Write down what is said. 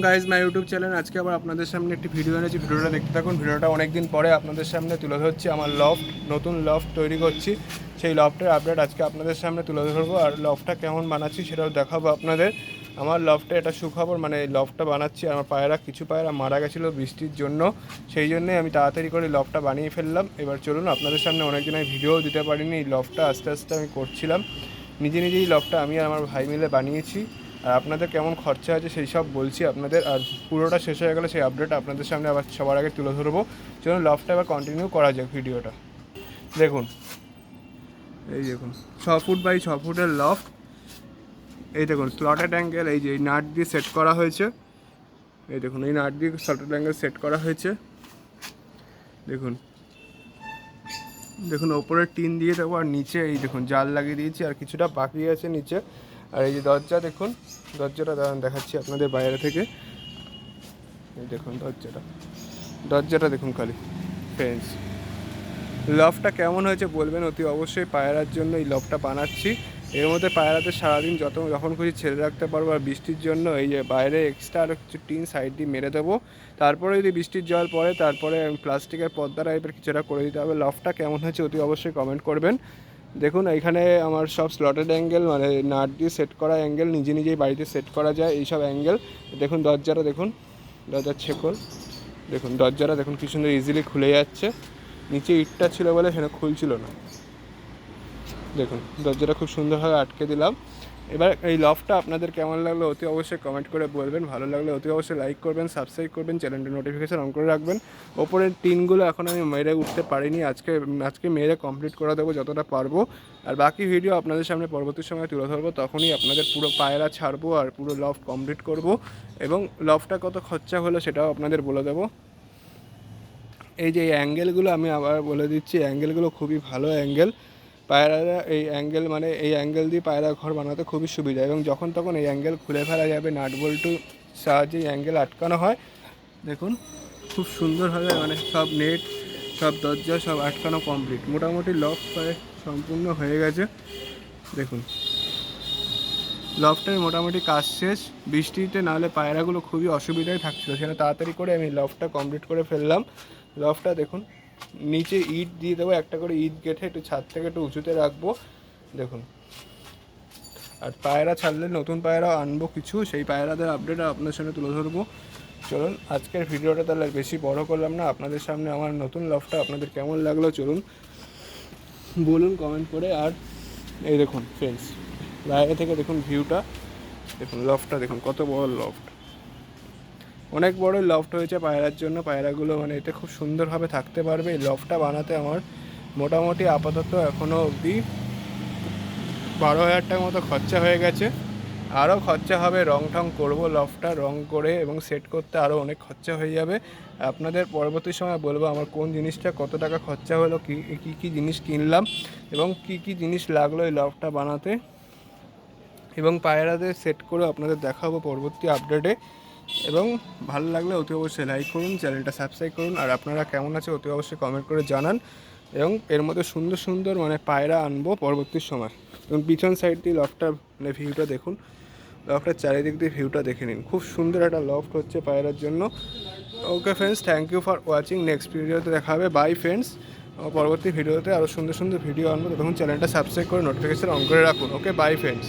Guys my YouTube channel আজকে আবার আপনাদের সামনে একটি ভিডিও এনেছি। ভিডিওটা দেখতে থাকুন। ভিডিওটা অনেক দিন পরে আপনাদের সামনে তুলে ধরছি। আমার লফট, নতুন লফট তৈরি করছি, সেই লফটের আপডেট আজকে আপনাদের সামনে তুলে ধরবো। আর লফটটা কেমন বানাচ্ছি সেটাও দেখাবো আপনাদের। আমার লফটে এটা সুখবর, মানে এই লফটটা বানাচ্ছি। আমার কিছু পায়রা মারা গেছিলো বৃষ্টির জন্য, সেই জন্যই আমি তাড়াতাড়ি করে লফটটা বানিয়ে ফেললাম। এবার চলুন, আপনাদের সামনে অনেকদিন আমি ভিডিও দিতে পারিনি। এই লফটটা আস্তে আস্তে আমি করছিলাম নিজেই লফটটা আমি আর আমার ভাই মিলে বানিয়েছি। আর আপনাদের কেমন খরচা আছে সেই সব বলছি আপনাদের। আর পুরোটা শেষ হয়ে গেলে সেই আপডেট আপনাদের সামনে আবার সবার আগে তুলে ধরবো। চলুন লফটটা এবার কন্টিনিউ করা যাক ভিডিওটা। দেখুন, এই দেখুন 6 ফুট বাই 6 ফুটের লফট। এই দেখুন স্লটেড অ্যাঙ্গেল, এই যে এই নাট দিয়ে সেট করা হয়েছে। এই দেখুন এই নাট দিয়ে স্লটেড অ্যাঙ্গেল সেট করা হয়েছে। দেখুন দেখুন ওপরে টিন দিয়ে দেবো, আর নিচে এই দেখুন জাল লাগিয়ে দিয়েছি, আর কিছুটা বাকি আছে নিচে। আর এই যে দরজা, দেখুন দরজাটা দেখাচ্ছি আপনাদের বাইরে থেকে। এই দেখুন দরজাটা দেখুন খালি। ফ্রেন্ডস, লফটটা কেমন হয়েছে বলবেন অতি অবশ্যই। পায়রার জন্য এই লফটটা বানাচ্ছি। এর মধ্যে পায়রাদের সারাদিন যখন খুশি ছেড়ে রাখতে পারবো। আর বৃষ্টির জন্য এই যে বাইরে এক্সট্রা আরও কিছু টিন সাইড দিয়ে মেরে দেবো। তারপরে যদি বৃষ্টির জল পড়ে তারপরে প্লাস্টিকের পর্দা টাইপের কিছুটা করে দিতে হবে। লফটটা কেমন হয়েছে অতি অবশ্যই কমেন্ট করবেন। দেখুন এখানে আমার সব স্লটেড অ্যাঙ্গেল, মানে নাট দিয়ে সেট করা অ্যাঙ্গেল নিজেই বাড়িতে সেট করা যায় এইসব অ্যাঙ্গেল। দেখুন দরজাটা, দেখুন দরজার ছেকল, দেখুন দরজাটা দেখুন কি সুন্দর ইজিলি খুলে যাচ্ছে। নিচে ইটটা ছিল বলে সেটা খুলছিল না। দেখুন দরজাটা খুব সুন্দরভাবে আটকে দিলাম। এবার এই লফটটা আপনাদের কেমন লাগলো অতি অবশ্যই কমেন্ট করে বলবেন। ভালো লাগলে অতি অবশ্যই লাইক করবেন, সাবস্ক্রাইব করবেন, চ্যানেলটি নোটিফিকেশান অন করে রাখবেন। ওপরের টিনগুলো এখন আমি মেরে উঠতে পারিনি, আজকে মেরে কমপ্লিট করে দেবো যতটা পারবো। আর বাকি ভিডিও আপনাদের সামনে পরবর্তী সময় তুলে ধরবো, তখনই আপনাদের পুরো পায়রা ছাড়বো আর পুরো লফট কমপ্লিট করব। এবং লফটটা কত খরচা হলো সেটাও আপনাদের বলে দেবো। এই যে এই অ্যাঙ্গেলগুলো আমি আবার বলে দিচ্ছি, অ্যাঙ্গেলগুলো খুবই ভালো অ্যাঙ্গেল। পায়রারা এই অ্যাঙ্গেল, মানে এই অ্যাঙ্গেল দিয়ে পায়রা ঘর বানাতে খুবই সুবিধা। এবং যখন তখন এই অ্যাঙ্গেল খুলে ফেলা যাবে, নাট বল্টু সাহায্যে এই অ্যাঙ্গেল আটকানো হয়। দেখুন খুব সুন্দরভাবে, মানে সব নেট, সব দরজা সব আটকানো কমপ্লিট। মোটামুটি লফট প্রায় সম্পূর্ণ হয়ে গেছে। দেখুন লফটের মোটামুটি কাজ শেষ। বৃষ্টিতে নাহলে পায়রাগুলো খুবই অসুবিধায় থাকছিলো, সেটা তাড়াতাড়ি করে আমি লফটটা কমপ্লিট করে ফেললাম। লফটটা দেখুন নিচে ইট দিয়ে দেবো, একটা করে ইট গেঁথে একটু ছাদ থেকে একটু উঁচুতে রাখবো। দেখুন, আর পায়রা ছাড়লে নতুন পায়রা আনবো কিছু, সেই পায়রাদের আপডেট আপনার সামনে তুলে ধরবো। চলুন আজকের ভিডিওটা তাহলে বেশি বড় করলাম না, আপনাদের সামনে আমার নতুন লফটটা আপনাদের কেমন লাগলো চলুন বলুন কমেন্ট করে। আর এই দেখুন ফ্রেন্ডস, বাইরে থেকে দেখুন ভিউটা, দেখুন লফটটা দেখুন কত বড় লফট। অনেক বড় লফট হয়েছে পায়রার জন্য। পায়রাগুলো মানে এতে খুব সুন্দরভাবে থাকতে পারবে। এই লফটটা বানাতে আমার মোটামুটি আপাতত এখনও অবধি 12,000 টাকার মতো খরচা হয়ে গেছে। আরও খরচা হবে, রং টং করবো, লফটটা রং করে এবং সেট করতে আরও অনেক খরচা হয়ে যাবে। আপনাদের পরবর্তী সময় বলবো আমার কোন জিনিসটা কত টাকা খরচা হলো, কী জিনিস কিনলাম এবং কী জিনিস লাগলো এই লফটটা বানাতে। এবং পায়রাদের সেট করে আপনাদের দেখাবো পরবর্তী আপডেটে। এবং ভালো লাগলে অতি অবশ্যই লাইক করুন, চ্যানেলটা সাবস্ক্রাইব করুন। আর আপনারা কেমন আছে অতি অবশ্যই কমেন্ট করে জানান। এবং এর মধ্যে সুন্দর সুন্দর মানে পায়রা আনবো পরবর্তী সময়। এবং পিছন সাইড দিয়ে লফটটা মানে ভিউটা দেখুন, লফটের চারিদিক দিয়ে ভিউটা দেখে নিন। খুব সুন্দর একটা লফট হচ্ছে পায়রার জন্য। Okay friends, thank you for watching. Next ভিডিওতে দেখা হবে। Bye friends. পরবর্তী ভিডিওতে আরও সুন্দর সুন্দর ভিডিও আনবো, তখন চ্যানেলটা সাবস্ক্রাইব করে নোটিফিকেশন অন করে রাখুন। Okay bye friends.